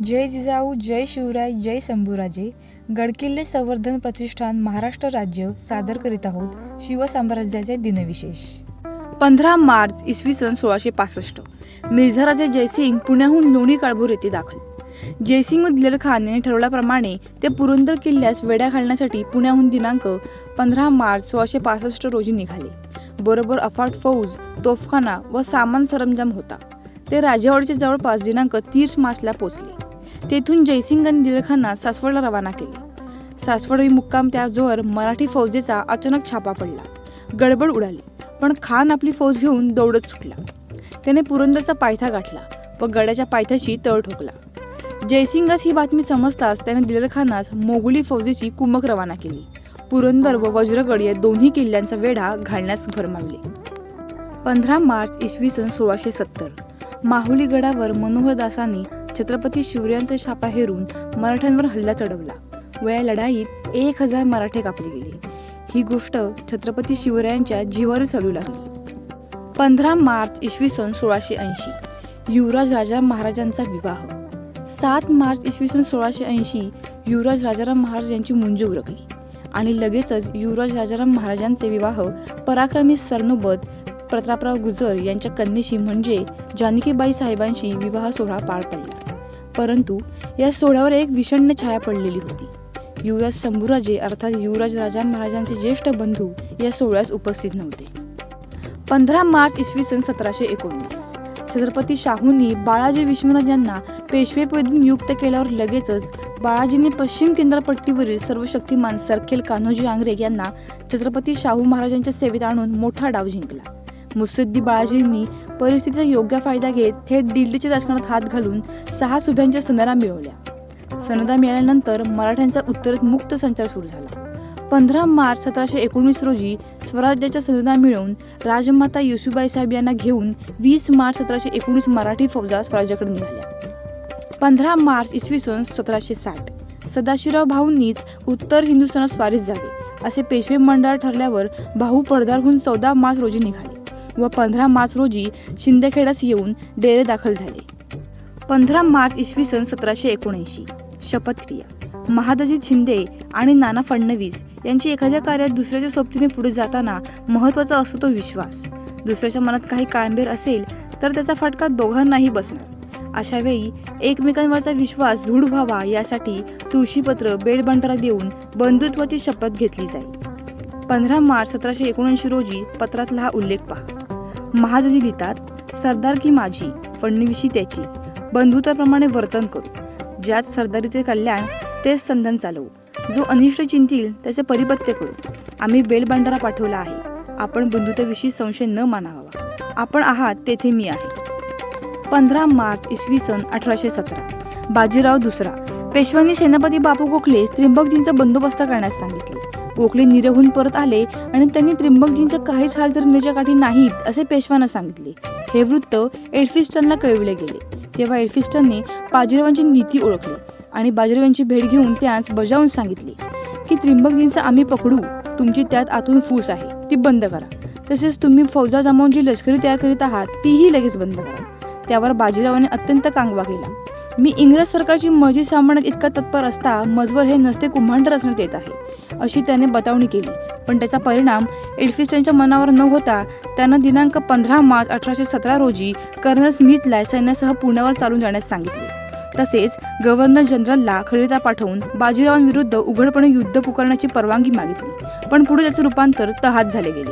जय जिजाऊ, जय शिवराय, जय शंभूराजे. गडकिल्ले संवर्धन प्रतिष्ठान महाराष्ट्र राज्य सादर करीत आहोत शिवसाम्राज्याचे दिनविशेष. 15 मार्च इसवी सन 1665. मिर्झाराजे जयसिंग पुण्याहून लोणी काळभोर येथे दाखल. जयसिंग व दिलेर खान यांनी ठरवल्याप्रमाणे ते पुरंदर किल्ल्यास वेढा घालण्यासाठी पुण्याहून दिनांक 15 मार्च 1665 रोजी निघाले. बरोबर अफाट फौज, तोफखाना व सामान सरंजाम होता. ते राजेवाडीच्या जवळपास दिनांक 30 मार्चला पोहोचले. तेथून जयसिंगांनी दिलेर खानला सासवडला रवाना केले. सासवड मुक्काम त्याजवळ मराठी फौजेचा अचानक छापा पडला. गडबड उडाली, पण खान आपली फौज घेऊन दौडत सुटला. त्याने पुरंदरचा पायथा गाठला व गडाच्या पायथ्याशी तळ ठोकला. जयसिंगास ही बातमी समजताच त्याने दिलेर खानास मोगली फौजेची कुमक रवाना केली. पुरंदर व वज्रगड या दोन्ही किल्ल्यांचा वेढा घालण्यास भरमावले. 15 मार्च इसवी सन 1670. माहुली गडावर मनोहरदासांनी छत्रपती शिवरायांचा छापा हेरून मराठ्यांवर हल्ला चढवला व या लढाईत 1000 मराठे कापले गेले. ही गोष्ट छत्रपती शिवरायांच्या जिवावर चालू लागली. 15 मार्च इसवी सन 1680. युवराज राजाराम महाराजांचा विवाह. 7 मार्च इसवी सन 1680 युवराज राजाराम महाराज यांची मुंज उरकली आणि लगेचच युवराज राजाराम महाराजांचे विवाह पराक्रमी सरनोबत प्रतापराव गुजर यांच्या कन्येशी म्हणजे जानकीबाई साहेबांशी विवाह सोहळा पार पडला. परंतु या सोहळ्यावर एक विषण्ण छाया पडलेली होती. युवराज शंभूराजे अर्थात युवराज राजाराम महाराजांचे ज्येष्ठ बंधू या सोहळ्यास उपस्थित नव्हते. 15 मार्च इसवी सन 1719. छत्रपती शाहूंनी बाळाजी विश्वनाथ यांना पेशवेपदी नियुक्त केल्यावर लगेचच बाळाजींनी पश्चिम किनारपट्टीवरील सर्व शक्तिमान सरखेल कान्होजी आंग्रे यांना छत्रपती शाहू महाराजांच्या सेवेत आणून मोठा डाव जिंकला. मुत्सद्दी बाळाजींनी परिस्थितीचा योग्य फायदा घेत थेट दिल्लीच्या राजकारणात हात घालून 6 सुभ्यांच्या सनदा मिळवल्या. सनदा मिळाल्यानंतर मराठ्यांचा उत्तरेत मुक्त संचार सुरू झाला. 15 मार्च 1719 रोजी स्वराज्याच्या सनदा मिळवून राजमाता येसूबाई साहेब यांना घेऊन 20 मार्च 1719 मराठी फौजा स्वराज्याकडे निघाल्या. 15 मार्च इसवी सन 1760. सदाशिवराव भाऊंनीच उत्तर हिंदुस्थानात स्वारीस जावे असे पेशवे मंडळ ठरल्यावर भाऊ पडदारहून 14 मार्च रोजी निघाले व 15 मार्च रोजी शिंदखेड्यास येऊन डेरे दाखल झाले. 15 मार्च इसवी सन 1779. शपथक्रिया. महादजी शिंदे आणि नाना फडणवीस यांची एखाद्या कार्यात दुसऱ्याच्या सोबतीने पुढे जाताना महत्त्वाचा असतो तो विश्वास. दुसऱ्याच्या मनात काही काळबेर असेल तर त्याचा फटका दोघांनाही बसणार. अशा वेळी एकमेकांवरचा विश्वास दृढ व्हावा यासाठी तुळशीपत्र बेलबंडारा देऊन बंधुत्वाची शपथ घेतली जाईल. 15 मार्च 1779 रोजी पत्रातला हा उल्लेख पहा. महादजी लिहितात, सरदार की माझी, फडणवीसी त्याची, बंधुत्वाप्रमाणे वर्तन करू. ज्यात सरदारीचे कल्याण तेच संधान चालवू. जो अनिष्ट चिंतील त्याचे परिपत्य करू. आम्ही बेलबंडारा पाठवला आहे. आपण बंधुत्वाविषयी संशय न मानावा. आपण आहात तेथे मी आहे. 15 मार्च इसवी सन 1817. बाजीराव दुसरा. पेशव्यांनी सेनापती बापू गोखले त्र्यंबकजींचा बंदोबस्त करण्यास सांगितले. गोखले निरेहून परत आले आणि त्यांनी त्र्यंबकजींच्या काहीच हाल तर नेण्याच्या काठी नाहीत असे पेशव्यांना सांगितले. हे वृत्त एल्फिस्टनला कळविले गेले. तेव्हा एल्फिस्टनने बाजीरावांची नीती ओळखली आणि बाजीरावांची भेट घेऊन त्यास बजावून सांगितले की त्र्यंबकजींचा आम्ही पकडू, तुमची त्यात आतून फूस आहे ती बंद करा. तसेच तुम्ही फौजा जमावून जी लष्करी तयार करीत आहात तीही लगेच बंद करा. त्यावर बाजीरावाने अत्यंत कांगवा केला. मी इंग्रज सरकारची मर्जी सांभाळण्यात इतका तत्पर असता मजवर हे नसते कुंभांड रचण्यात येत आहे अशी त्याने बतावणी केली. पण त्याचा परिणाम एल्फिस्टनच्या मनावर न होता त्यानं दिनांक 15 मार्च 1817 रोजी कर्नल स्मिथला सैन्यासह पुण्यावर चालून जाण्यास सांगितले. तसेच गव्हर्नर जनरलला खलिता पाठवून बाजीरावांविरुद्ध उघडपणे युद्ध पुकारण्याची परवानगी मागितली. पण पुढे त्याचे रूपांतर तहात झाले गेले.